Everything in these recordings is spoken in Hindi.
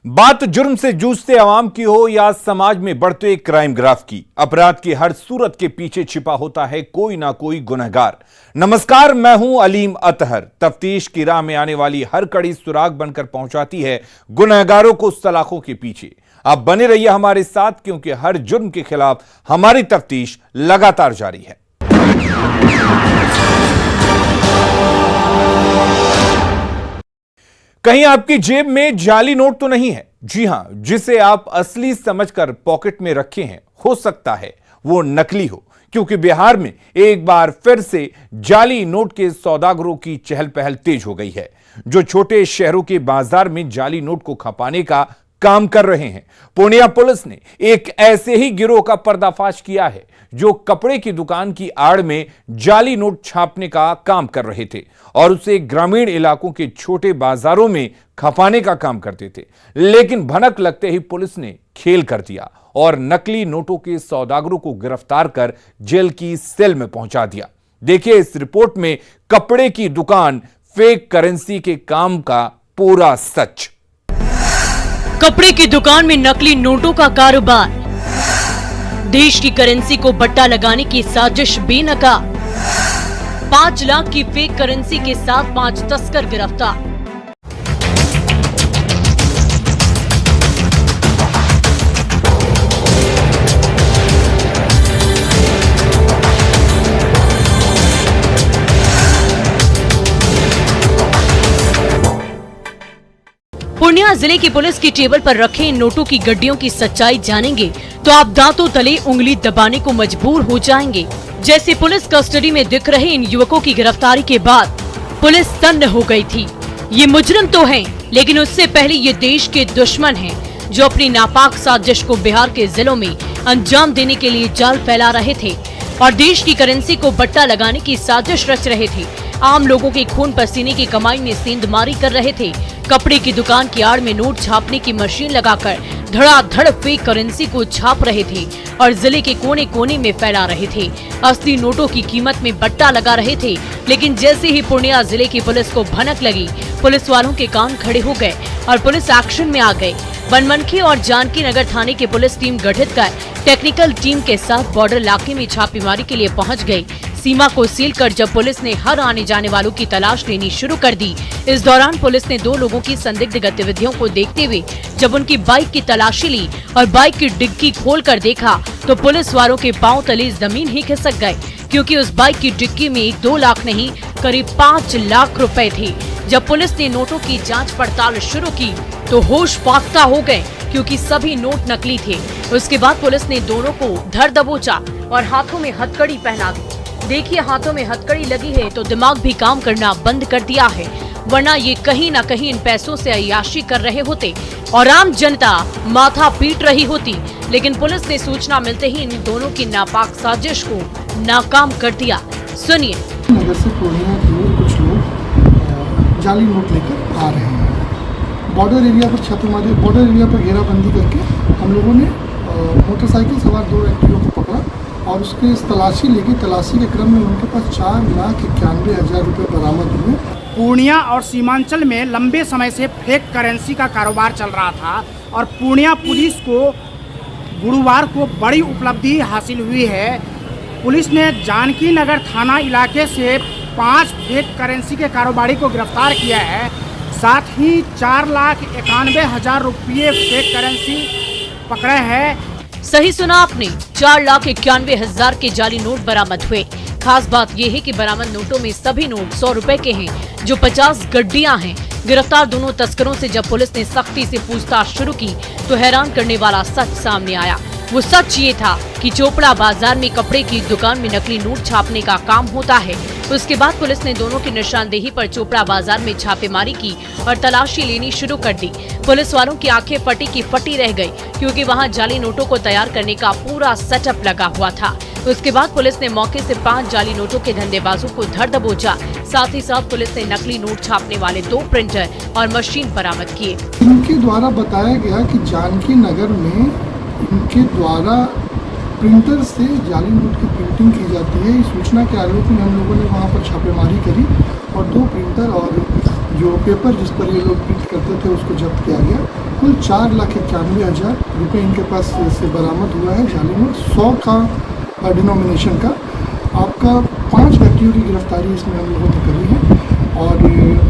बात जुर्म से जूझते अवाम की हो या समाज में बढ़ते क्राइम ग्राफ की, अपराध की हर सूरत के पीछे छिपा होता है कोई ना कोई गुनहगार। नमस्कार, मैं हूं अलीम अतहर। तफ्तीश की राह में आने वाली हर कड़ी सुराग बनकर पहुंचाती है गुनहगारों को सलाखों के पीछे। आप बने रहिए हमारे साथ, क्योंकि हर जुर्म के खिलाफ हमारी तफ्तीश लगातार जारी है। कहीं आपकी जेब में जाली नोट तो नहीं है? जी हां, जिसे आप असली समझकर पॉकेट में रखे हैं, हो सकता है वो नकली हो, क्योंकि बिहार में एक बार फिर से जाली नोट के सौदागरों की चहल पहल तेज हो गई है, जो छोटे शहरों के बाजार में जाली नोट को खपाने का काम कर रहे हैं। पूर्णिया पुलिस ने एक ऐसे ही गिरोह का पर्दाफाश किया है, जो कपड़े की दुकान की आड़ में जाली नोट छापने का काम कर रहे थे और उसे ग्रामीण इलाकों के छोटे बाजारों में खपाने का काम करते थे। लेकिन भनक लगते ही पुलिस ने खेल कर दिया और नकली नोटों के सौदागरों को गिरफ्तार कर जेल की सेल में पहुंचा दिया। देखिए इस रिपोर्ट में कपड़े की दुकान फेक करेंसी के काम का पूरा सच। कपड़े की दुकान में नकली नोटों का कारोबार, देश की करेंसी को बट्टा लगाने की साजिश बेनकाब। 5 लाख की फेक करेंसी के साथ 5 तस्कर गिरफ्तार। पूर्णिया जिले की पुलिस की टेबल पर रखे इन नोटों की गड्डियों की सच्चाई जानेंगे तो आप दांतों तले उंगली दबाने को मजबूर हो जाएंगे। जैसे पुलिस कस्टडी में दिख रहे इन युवकों की गिरफ्तारी के बाद पुलिस सन्न हो गई थी। ये मुजरिम तो हैं, लेकिन उससे पहले ये देश के दुश्मन हैं, जो अपनी नापाक साजिश को बिहार के जिलों में अंजाम देने के लिए जाल फैला रहे थे और देश की करेंसी को बट्टा लगाने की साजिश रच रहे थे। आम लोगों के खून पसीने की कमाई में सेंधमारी कर रहे थे। कपड़े की दुकान की आड़ में नोट छापने की मशीन लगाकर धड़ाधड़ फेक करेंसी को छाप रहे थे और जिले के कोने कोने में फैला रहे थे। असली नोटों की कीमत में बट्टा लगा रहे थे। लेकिन जैसे ही पूर्णिया जिले की पुलिस को भनक लगी, पुलिस वालों के कान खड़े हो गए और पुलिस एक्शन में आ गई। बनमनखी और जानकी नगर थाने की पुलिस टीम गठित कर टेक्निकल टीम के साथ बॉर्डर इलाके में छापेमारी के लिए पहुंच गई। सीमा को सील कर जब पुलिस ने हर आने जाने वालों की तलाश लेनी शुरू कर दी, इस दौरान पुलिस ने 2 लोगों की संदिग्ध गतिविधियों को देखते हुए जब उनकी बाइक की तलाशी ली और बाइक की डिग्गी खोलकर देखा तो पुलिस वालों के पांव तले जमीन ही खिसक गए, क्योंकि उस बाइक की डिग्गी में 2 लाख नहीं करीब 5 लाख रुपए थे। जब पुलिस ने नोटों की जाँच पड़ताल शुरू की तो होश फाख्ता हो गए, क्योंकि सभी नोट नकली थे। उसके बाद पुलिस ने दोनों को धर दबोचा और हाथों में हथकड़ी पहना दी। देखिए, हाथों में हथकड़ी लगी है तो दिमाग भी काम करना बंद कर दिया है, वरना ये कहीं न कहीं इन पैसों से अय्याशी कर रहे होते और आम जनता माथा पीट रही होती। लेकिन पुलिस ने सूचना मिलते ही इन दोनों की नापाक साजिश को नाकाम कर दिया। सुनिए। नगर से पूर्णिया की ओर कुछ लोग जाली नोट लेकर आ रहे हैं। बॉर्डर एरिया पर छापेमारी, बॉर्डर एरिया पर घेराबंदी करके हम लोगों ने मोटरसाइकिल सवार 2 व्यक्तियों को पकड़ा और उसके तलाशी लेके तलाशी के क्रम में उनके पास 4,91,000 रुपये बरामद हुए। पूर्णिया और सीमांचल में लंबे समय से फेक करेंसी का कारोबार चल रहा था और पूर्णिया पुलिस को गुरुवार को बड़ी उपलब्धि हासिल हुई है। पुलिस ने जानकी नगर थाना इलाके से 5 फेक करेंसी के कारोबारी को गिरफ्तार किया है। साथ ही 4,91,000 रुपये फेक करेंसी पकड़े हैं। सही सुना आपने, 4,91,000 के जाली नोट बरामद हुए। खास बात यह है कि बरामद नोटों में सभी नोट 100 रुपए के हैं, जो 50 गड्डियां हैं। गिरफ्तार दोनों तस्करों से जब पुलिस ने सख्ती से पूछताछ शुरू की तो हैरान करने वाला सच सामने आया। वो सच ये था कि चोपड़ा बाजार में कपड़े की दुकान में नकली नोट छापने का काम होता है। उसके बाद पुलिस ने दोनों की निशानदेही पर चोपड़ा बाजार में छापेमारी की और तलाशी लेनी शुरू कर दी। पुलिस वालों की आंखें फटी की फटी रह गई, क्योंकि वहां जाली नोटों को तैयार करने का पूरा सेटअप लगा हुआ था। उसके बाद पुलिस ने मौके से 5 जाली नोटों के धंधेबाजों को धर दबोचा। साथ ही साथ पुलिस ने नकली नोट छापने वाले 2 प्रिंटर और मशीन बरामद किए। इनके द्वारा बताया गया कि जानकी नगर में इनके द्वारा प्रिंटर से जाली नोट की प्रिंटिंग की जाती है। इस सूचना के आलोक में हम लोगों ने वहाँ पर छापेमारी करी और 2 प्रिंटर और जो पेपर जिस पर ये लोग प्रिंट करते थे उसको जब्त किया गया। कुल 4,91,000 रुपये इनके पास से बरामद हुआ है जाली नोट, 100 का डिनोमिनेशन का। आपका 5 व्यक्तियों की गिरफ्तारी इसमें हम लोगों ने करी है और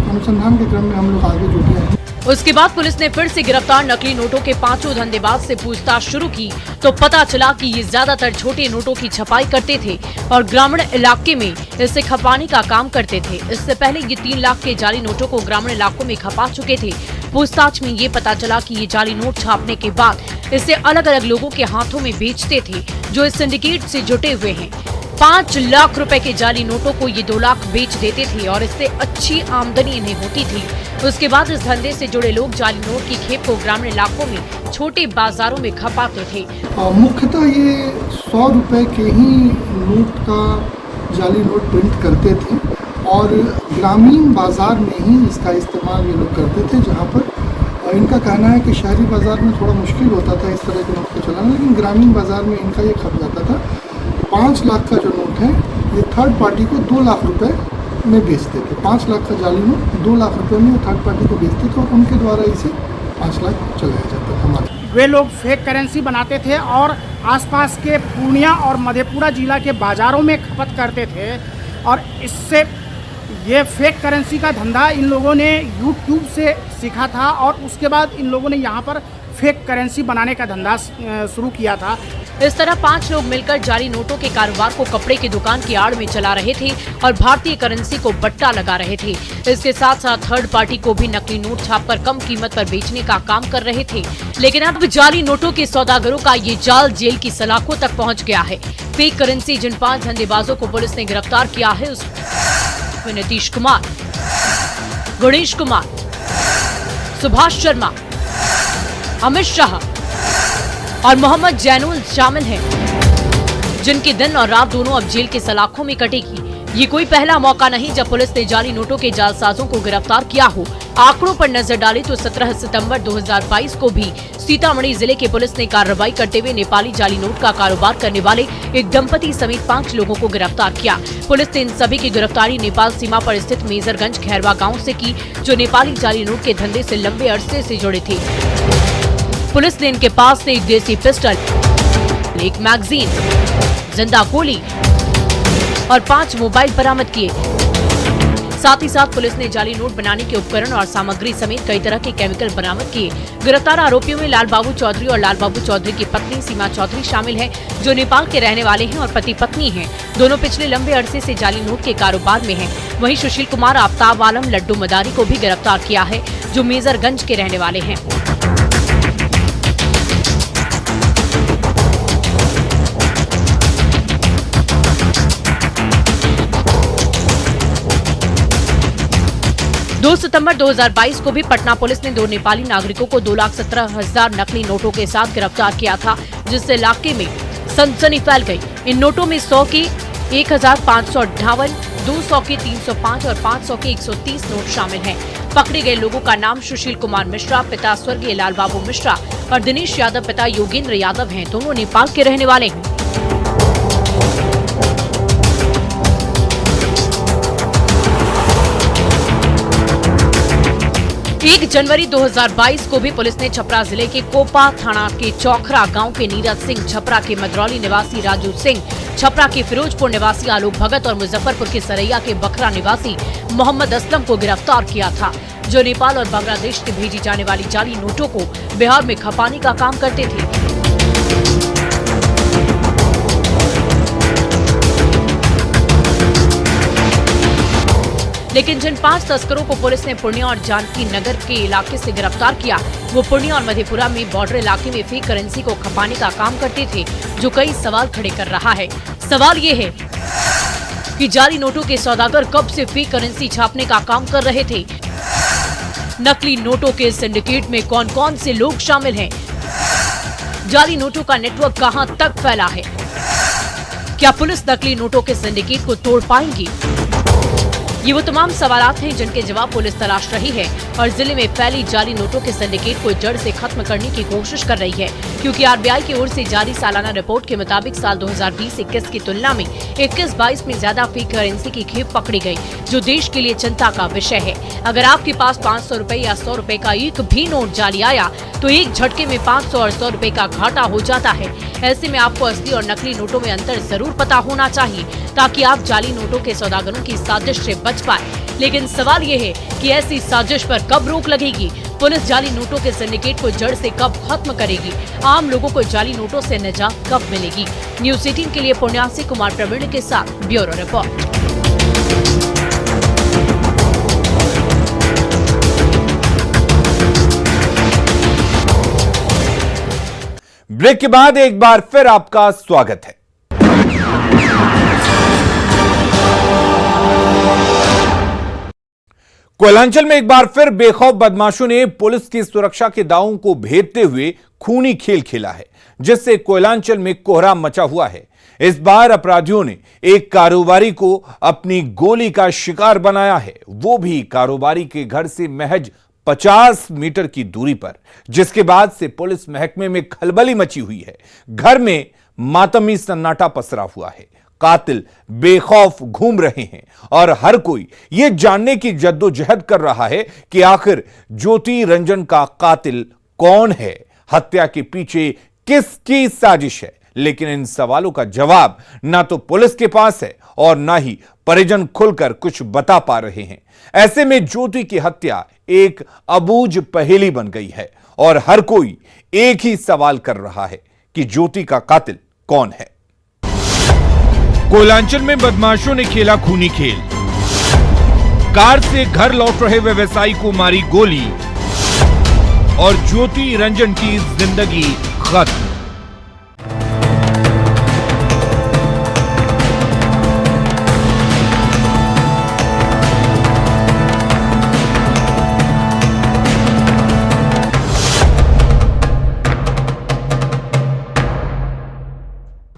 अनुसंधान के क्रम में हम लोग आगे जुट गए हैं। उसके बाद पुलिस ने फिर से गिरफ्तार नकली नोटों के 5 धंधेबाज से पूछताछ शुरू की तो पता चला कि ये ज्यादातर छोटे नोटों की छपाई करते थे और ग्रामीण इलाके में इसे खपाने का काम करते थे। इससे पहले ये 3 लाख के जाली नोटों को ग्रामीण इलाकों में खपा चुके थे। पूछताछ में ये पता चला कि ये जाली नोट छापने के बाद इसे अलग अलग लोगों के हाथों में बेचते थे जो इस सिंडिकेट से जुटे हुए हैं। 5 लाख रुपए के जाली नोटों को ये 2 लाख बेच देते थे और इससे अच्छी आमदनी इन्हें होती थी। उसके बाद इस धंधे से जुड़े लोग जाली नोट की खेप को ग्रामीण इलाकों में छोटे बाजारों में खपाते थे। मुख्यतः ये 100 रुपए के ही नोट का जाली नोट प्रिंट करते थे और ग्रामीण बाजार में ही इसका इस्तेमाल ये लोग करते थे, जहाँ पर इनका कहना है कि शहरी बाजार में थोड़ा मुश्किल होता था इस तरह के नोट को चलाना, लेकिन ग्रामीण बाजार में इनका ये खप जाता था। 5 लाख का जो नोट है ये थर्ड पार्टी को 2 लाख रुपए में बेचते थे। 5 लाख का जाली नोट 2 लाख रुपए में थर्ड पार्टी को बेचते थे और उनके द्वारा इसे 5 लाख चलाया जाता था। वे लोग फेक करेंसी बनाते थे और आसपास के पूर्णिया और मधेपुरा जिला के बाज़ारों में खपत करते थे और इससे ये फेक करेंसी का धंधा इन लोगों ने यूट्यूब से सीखा था और उसके बाद इन लोगों ने यहाँ पर फेक करेंसी बनाने का धंधा शुरू किया था। इस तरह 5 लोग मिलकर जाली नोटों के कारोबार को कपड़े की दुकान की आड़ में चला रहे थे और भारतीय करेंसी को बट्टा लगा रहे थे। इसके साथ साथ थर्ड पार्टी को भी नकली नोट छापकर कम कीमत पर बेचने का काम कर रहे थे। लेकिन अब जाली नोटों के सौदागरों का ये जाल जेल की सलाखों तक पहुँच गया है। फेक करेंसी जिन 5 धंधेबाजों को पुलिस ने गिरफ्तार किया है उसमें नीतीश कुमार, गणेश कुमार, सुभाष शर्मा, अमित शाह और मोहम्मद जैनुल शामिल हैं, जिनके दिन और रात दोनों अब जेल के सलाखों में कटेगी। ये कोई पहला मौका नहीं जब पुलिस ने जाली नोटों के जालसाजों को गिरफ्तार किया हो। आंकड़ों पर नजर डालें तो 17 सितंबर 2022 को भी सीतामढ़ी जिले की पुलिस ने कार्रवाई करते हुए नेपाली जाली नोट का कारोबार करने वाले एक दंपति समेत 5 लोगों को गिरफ्तार किया। पुलिस ने इन सभी की गिरफ्तारी नेपाल सीमा पर स्थित मेजरगंज खैरवा गाँव से की, जो नेपाली जाली नोट के धंधे से लंबे अरसे से जुड़े थे। पुलिस ने इनके पास से एक देसी पिस्टल, एक मैगजीन, जिंदा गोली और 5 मोबाइल बरामद किए। साथ ही साथ पुलिस ने जाली नोट बनाने के उपकरण और सामग्री समेत कई तरह के केमिकल बरामद किए। गिरफ्तार आरोपियों में लाल बाबू चौधरी और लाल बाबू चौधरी की पत्नी सीमा चौधरी शामिल हैं, जो नेपाल के रहने वाले हैं और पति पत्नी हैं। दोनों पिछले लंबे अरसे से जाली नोट के कारोबार में हैं। वहीं सुशील कुमार, आफ्ताब आलम, लड्डू मदारी को भी गिरफ्तार किया है, जो मेजरगंज के रहने वाले हैं। दो सितंबर 2022 को भी पटना पुलिस ने 2 नेपाली नागरिकों को 2,17,000 नकली नोटों के साथ गिरफ्तार किया था, जिससे इलाके में सनसनी फैल गई। इन नोटों में 100 के 1,558, 200 के 305 और 500 के 130 नोट शामिल हैं। पकड़े गए लोगों का नाम सुशील कुमार मिश्रा, पिता स्वर्गीय लाल बाबू मिश्रा, और दिनेश यादव, पिता योगेंद्र यादव हैं। दोनों नेपाल के रहने वाले हैं। 1 जनवरी 2022 को भी पुलिस ने छपरा जिले के कोपा थाना के चौखरा गांव के नीरज सिंह, छपरा के मदरौली निवासी राजू सिंह, छपरा के फिरोजपुर निवासी आलोक भगत और मुजफ्फरपुर के सरैया के बखरा निवासी मोहम्मद असलम को गिरफ्तार किया था, जो नेपाल और बांग्लादेश से भेजी जाने वाली जाली नोटों को बिहार में खपाने का काम करते थे। लेकिन जिन 5 तस्करों को पुलिस ने पूर्णिया और जानकी नगर के इलाके से गिरफ्तार किया, वो पूर्णिया और मधेपुरा में बॉर्डर इलाके में फेक करेंसी को खपाने का काम करते थे, जो कई सवाल खड़े कर रहा है। सवाल ये है कि जाली नोटों के सौदागर कब से फेक करेंसी छापने का काम कर रहे थे? नकली नोटों के सिंडिकेट में कौन कौन से लोग शामिल हैं? जाली नोटों का नेटवर्क कहां तक फैला है? क्या पुलिस नकली नोटों के सिंडिकेट को तोड़ पाएंगी? ये वो तमाम सवालात हैं जिनके जवाब पुलिस तलाश रही है और जिले में फैली जाली नोटों के सिंडिकेट को जड़ से खत्म करने की कोशिश कर रही है, क्योंकि आरबीआई की ओर से जारी सालाना रिपोर्ट के मुताबिक साल 2020-21 की तुलना में 21-22 में ज्यादा फेक करेंसी की खेप पकड़ी गई, जो देश के लिए चिंता का विषय है। अगर आपके पास 500 रुपए या 100 रुपए का एक भी नोट जाली आया तो एक झटके में 500 और 100 रुपए का घाटा हो जाता है। ऐसे में आपको असली और नकली नोटों में अंतर जरूर पता होना चाहिए, ताकि आप जाली नोटों के सौदागरों की साजिश से बच पाए। लेकिन सवाल ये है कि ऐसी साजिश पर कब रोक लगेगी? पुलिस जाली नोटों के सिंडिकेट को जड़ से कब खत्म करेगी? आम लोगों को जाली नोटों से निजात कब मिलेगी? न्यूज़ 18 के लिए पूर्णिया से कुमार प्रवीण के साथ ब्यूरो रिपोर्ट। ब्रेक के बाद एक बार फिर आपका स्वागत है। कोयलांचल में एक बार फिर बेखौफ बदमाशों ने पुलिस की सुरक्षा के दावों को भेदते हुए खूनी खेल खेला है, जिससे कोयलांचल में कोहराम मचा हुआ है। इस बार अपराधियों ने एक कारोबारी को अपनी गोली का शिकार बनाया है, वो भी कारोबारी के घर से महज 50 मीटर की दूरी पर, जिसके बाद से पुलिस महकमे में खलबली मची हुई है। घर में मातमी सन्नाटा पसरा हुआ है। कातिल बेखौफ घूम रहे हैं और हर कोई यह जानने की जद्दोजहद कर रहा है कि आखिर ज्योति रंजन का कातिल कौन है, हत्या के पीछे किसकी साजिश है। लेकिन इन सवालों का जवाब ना तो पुलिस के पास है और ना ही परिजन खुलकर कुछ बता पा रहे हैं। ऐसे में ज्योति की हत्या एक अबूझ पहेली बन गई है और हर कोई एक ही सवाल कर रहा है कि ज्योति का कातिल कौन है। कोयलांचल में बदमाशों ने खेला खूनी खेल। कार से घर लौट रहे व्यवसायी को मारी गोली और ज्योति रंजन की जिंदगी खत्म।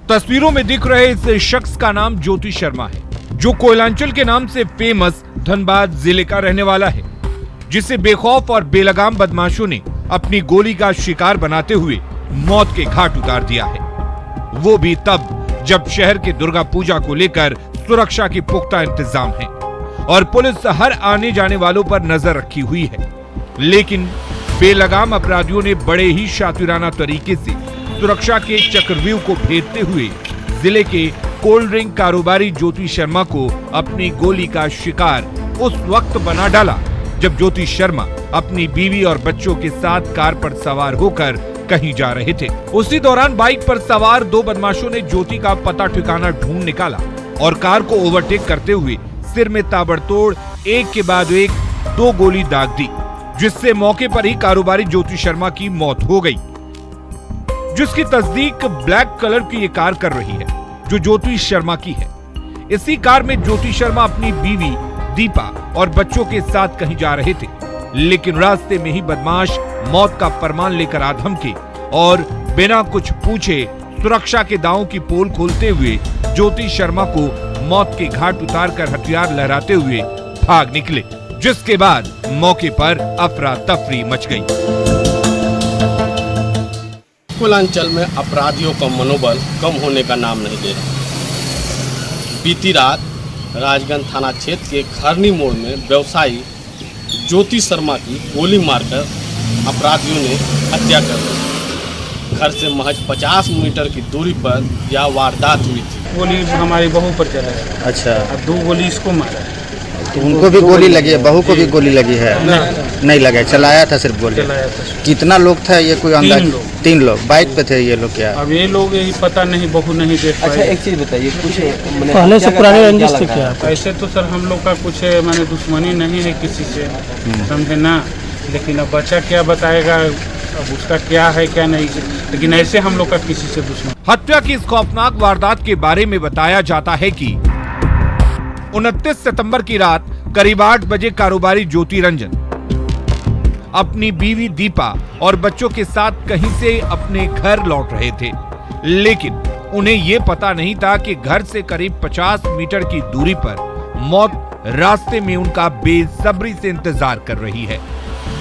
तस्वीरों में दिख रहे इस शख्स का नाम ज्योति शर्मा है, जो कोयलांचल के नाम से फेमस धनबाद जिले का रहने वाला है, जिसे बेखौफ और बेलगाम बदमाशों ने अपनी गोली का शिकार बनाते हुए मौत के घाट उतार दिया है। वो भी तब जब शहर के दुर्गा पूजा को लेकर सुरक्षा के पुख्ता इंतजाम है और पुलिस हर आने जाने वालों पर नजर रखी हुई है। लेकिन बेलगाम अपराधियों ने बड़े ही शातिराना तरीके से सुरक्षा के चक्रव्यूह को भेदते हुए जिले के कोल्ड ड्रिंक कारोबारी ज्योति शर्मा को अपनी गोली का शिकार उस वक्त बना डाला जब ज्योति शर्मा अपनी बीवी और बच्चों के साथ कार पर सवार होकर कहीं जा रहे थे। उसी दौरान बाइक पर सवार दो बदमाशों ने ज्योति का पता ठिकाना ढूंढ निकाला और कार को ओवरटेक करते हुए सिर में ताबड़तोड़ एक के बाद एक 2 गोली दाग दी, जिससे मौके पर ही कारोबारी ज्योति शर्मा की मौत हो गई, जिसकी तस्दीक ब्लैक कलर की ये कार कर रही है जो ज्योति शर्मा की है। इसी कार में ज्योति शर्मा अपनी बीवी दीपा और बच्चों के साथ कहीं जा रहे थे, लेकिन रास्ते में ही बदमाश मौत का फरमान लेकर आ धमके और बिना कुछ पूछे सुरक्षा के दांवों की पोल खोलते हुए ज्योति शर्मा को मौत के घाट उतारकर हथियार लहराते हुए भाग निकले, जिसके बाद मौके पर अफरा तफरी मच गई। कोयलांचल में अपराधियों का मनोबल कम होने का नाम नहीं ले रहा। बीती रात राजगंज थाना क्षेत्र के खरनी मोड़ में व्यवसायी ज्योति शर्मा की गोली मारकर अपराधियों ने हत्या कर दी। घर से महज 50 मीटर की दूरी पर यह वारदात हुई थी। गोली हमारी बहू पर चला है। अच्छा, और 2 गोली इसको मारा है। तो उनको भी गोली लगी है, बहू को भी गोली लगी है? नहीं लगा, चलाया था सिर्फ गोली। चलाया था। कितना लोग था ये कोई अंदाज? 3 लोग बाइक पे थे ये लोग क्या? अब ये लोग यही पता नहीं, बहू नहीं देख पाए। अच्छा, एक चीज बताइए, कुछ पहले से पुराने रंजिश थे क्या? ऐसे तो सर हम लोग का कुछ माने दुश्मनी नहीं है किसी से, समझे ना। लेकिन अब बच्चा क्या बताएगा, अब उसका क्या है क्या नहीं, लेकिन ऐसे हम लोग का किसी से दुश्मन। हत्या की इस खौफनाक वारदात के बारे में बताया जाता है कि 29 सितंबर की रात करीब 8 बजे कारोबारी ज्योति रंजन अपनी बीवी दीपा और बच्चों के साथ कहीं से अपने घर लौट रहे थे, लेकिन उन्हें यह पता नहीं था कि घर से करीब 50 मीटर की दूरी पर मौत रास्ते में उनका बेसब्री से इंतजार कर रही है।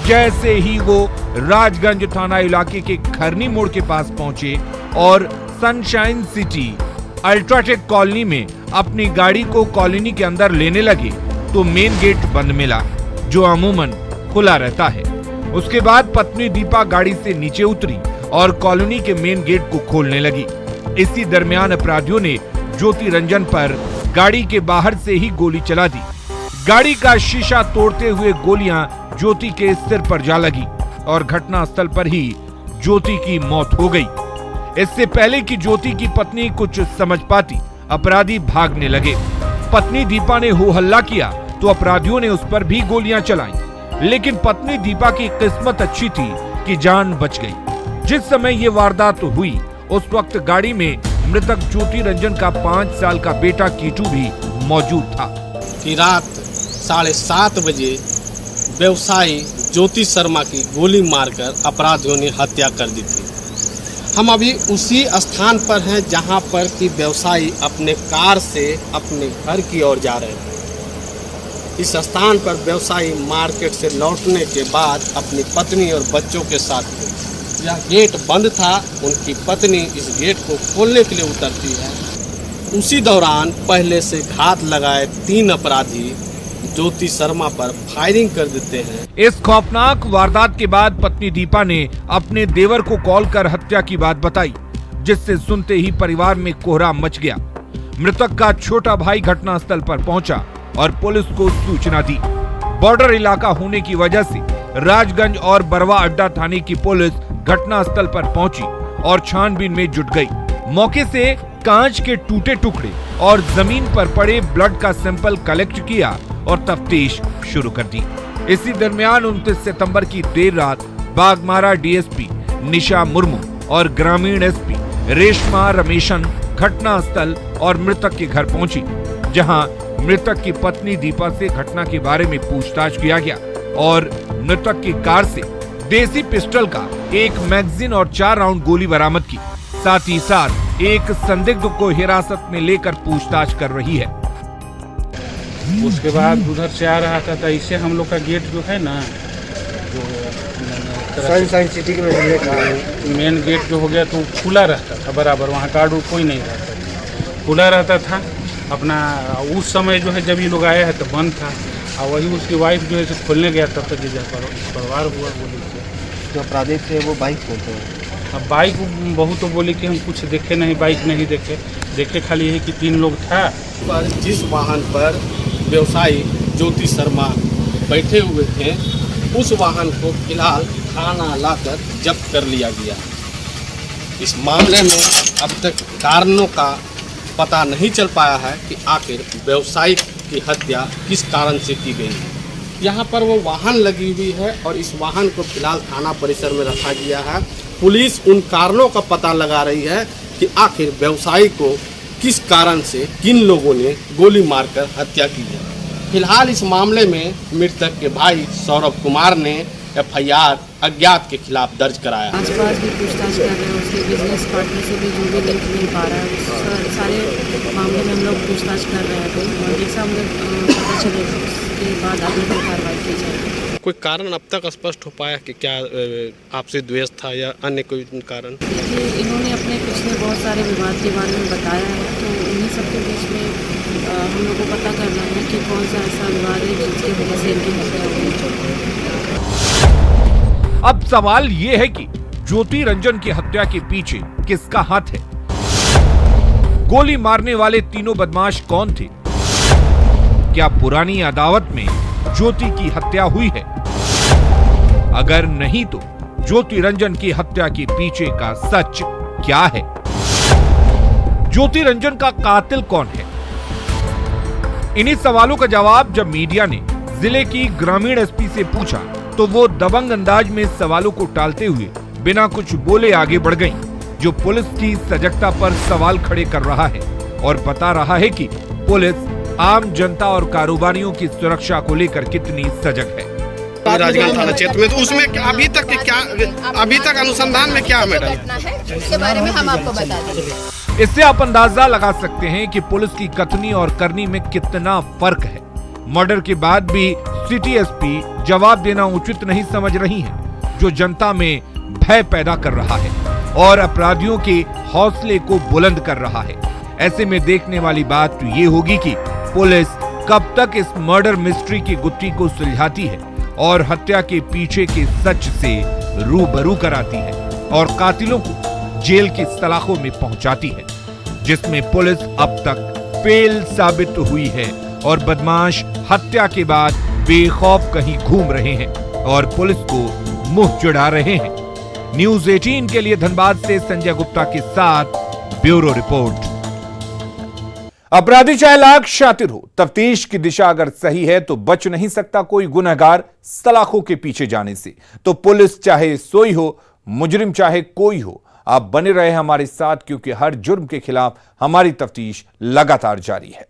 जैसे ही वो राजगंज थाना इलाके के खरनी मोड़ के पास पहुंचे और सनशाइन सिटी अल्ट्राटेक कॉलोनी में अपनी गाड़ी को कॉलोनी के अंदर लेने लगे तो मेन गेट बंद मिला, जो अमूमन खुला रहता है। उसके बाद पत्नी दीपा गाड़ी से नीचे उतरी और कॉलोनी के मेन गेट को खोलने लगी। इसी दरमियान अपराधियों ने ज्योति रंजन पर गाड़ी के बाहर से ही गोली चला दी। गाड़ी का शीशा तोड़ते हुए गोलियां ज्योति के सिर पर जा लगी और घटनास्थल पर ही ज्योति की मौत हो गई। इससे पहले कि ज्योति की पत्नी कुछ समझ पाती, अपराधी भागने लगे। पत्नी दीपा ने हो हल्ला किया तो अपराधियों ने उस पर भी गोलियां चलाई, लेकिन पत्नी दीपा की किस्मत अच्छी थी कि जान बच गई। जिस समय ये वारदात हुई उस वक्त गाड़ी में मृतक ज्योति रंजन का 5 साल का बेटा कीटू भी मौजूद था। कि रात 7:30 बजे व्यवसायी ज्योति शर्मा की गोली मारकर अपराधियों ने हत्या कर दी थी। हम अभी उसी स्थान पर हैं जहां पर कि व्यवसायी अपने कार से अपने घर की ओर जा रहे थे। इस स्थान पर व्यवसायी मार्केट से लौटने के बाद अपनी पत्नी और बच्चों के साथ थे। यह गेट बंद था। उनकी पत्नी इस गेट को खोलने के लिए उतरती है। उसी दौरान पहले से घात लगाए 3 अपराधी ज्योति शर्मा पर फायरिंग कर देते हैं। इस खौफनाक वारदात के बाद पत्नी दीपा ने अपने देवर को कॉल कर हत्या की बात बताई, जिससे सुनते ही परिवार में कोहराम मच गया। मृतक का छोटा भाई घटनास्थल पर पहुंचा और पुलिस को सूचना दी। बॉर्डर इलाका होने की वजह से राजगंज और बरवा अड्डा थाने की पुलिस घटनास्थल पर पहुंची और छानबीन में जुट गई। मौके से कांच के टूटे टुकड़े और जमीन पर पड़े ब्लड का सैंपल कलेक्ट किया और तफ्तीश शुरू कर दी। इसी दरमियान 29 सितंबर की देर रात बागमारा डीएसपी निशा मुर्मू और ग्रामीण एसपी रेशमा रमेशन घटनास्थल और मृतक के घर पहुंची, जहां मृतक की पत्नी दीपा से घटना के बारे में पूछताछ किया गया और मृतक की कार से देसी पिस्टल का 1 मैगजीन और 4 राउंड गोली बरामद की। साथ ही साथ एक संदिग्ध को हिरासत में लेकर पूछताछ कर रही है। उसके बाद उधर से आ रहा था, इससे हम लोग का गेट जो है ना, जो सनशाइन सिटी के मेन गेट जो हो गया तो खुला रहता था बराबर, वहाँ गार्ड कोई नहीं रहता था, खुला रहता था अपना। उस समय जो है जब ये लोग आए हैं तो बंद था, और वही उसकी वाइफ जो है से खोलने गया तब तक परिवार हुआ बोली से। जो अपराधी थे वो बाइक खोलते हैं। अब बाइक बहुत तो बोले कि हम कुछ देखे नहीं, बाइक नहीं देखे खाली यही कि 3 लोग था। पर जिस वाहन पर व्यवसायी ज्योति शर्मा बैठे हुए थे उस वाहन को फिलहाल थाना लाकर जब्त कर लिया गया। इस मामले में अब तक कारणों का पता नहीं चल पाया है कि आखिर व्यवसायी की हत्या किस कारण से की गई है। यहाँ पर वो वाहन लगी हुई है और इस वाहन को फिलहाल थाना परिसर में रखा गया है। पुलिस उन कारणों का पता लगा रही है कि आखिर व्यवसायी को किस कारण से किन लोगों ने गोली मारकर हत्या की है। फिलहाल इस मामले में मृतक के भाई सौरभ कुमार ने FIR अज्ञात के खिलाफ दर्ज कराया। आसपास भी पूछताछ कर रहे हैं, उसके बिजनेस पार्टनर से भी जो भी लिंक मिल पा रहा है उस सारे मामले में हम लोग पूछताछ कर रहे हैं। तो जैसा हम लोग पता चलेगा उसके बाद आगे की कार्रवाई की जाएगी। कोई कारण अब तक स्पष्ट हो पाया कि क्या आपसी द्वेष था या अन्य कोई कारण? इन्होंने अपने पिछले बहुत सारे विवाद के बारे में बताया है, तो उन्हीं सबके बीच में हम लोग को पता करना है कि कौन सा ऐसा विवाद है जिसकी वजह से इनकी हत्या हुई। अब सवाल ये है कि ज्योति रंजन की हत्या के पीछे किसका हाथ है? गोली मारने वाले तीनों बदमाश कौन थे? क्या पुरानी अदावत में ज्योति की हत्या हुई है? अगर नहीं तो ज्योति रंजन की हत्या के पीछे का सच क्या है? ज्योति रंजन का कातिल कौन है? इन्हीं सवालों का जवाब जब मीडिया ने जिले की ग्रामीण एसपी से पूछा तो वो दबंग अंदाज में सवालों को टालते हुए बिना कुछ बोले आगे बढ़ गईं, जो पुलिस की सजगता पर सवाल खड़े कर रहा है और बता रहा है कि पुलिस आम जनता और कारोबारियों की सुरक्षा को लेकर कितनी सजग है। राजगंज थाना क्षेत्र में तो उसमें अभी तक अनुसंधान में क्या मैडम उसके बारे में हम आपको बता देंगे। इससे आप अंदाजा लगा सकते हैं कि पुलिस की कथनी और करनी में कितना फर्क है। मर्डर के बाद भी सिटी एसपी जवाब देना उचित नहीं समझ रही हैं, जो जनता में भय पैदा कर रहा है और अपराधियों के हौसले को बुलंद कर रहा है। ऐसे में देखने वाली बात तो ये होगी कि पुलिस कब तक इस मर्डर मिस्ट्री की गुत्थी को सुलझाती है और हत्या के पीछे के सच से रूबरू कराती है और कातिलों को जेल की सलाखों में पहुंचाती है, जिसमें पुलिस अब तक फेल साबित हुई है और बदमाश हत्या के बाद बेखौफ कहीं घूम रहे हैं और पुलिस को मुंह चिढ़ा रहे हैं। न्यूज़ 18 के लिए धनबाद से संजय गुप्ता के साथ ब्यूरो रिपोर्ट। अपराधी चाहे लाख शातिर हो, तफ्तीश की दिशा अगर सही है तो बच नहीं सकता कोई गुनहगार सलाखों के पीछे जाने से। तो पुलिस चाहे सोई हो, मुजरिम चाहे कोई हो, आप बने रहे हमारे साथ, क्योंकि हर जुर्म के खिलाफ हमारी तफ्तीश लगातार जारी है।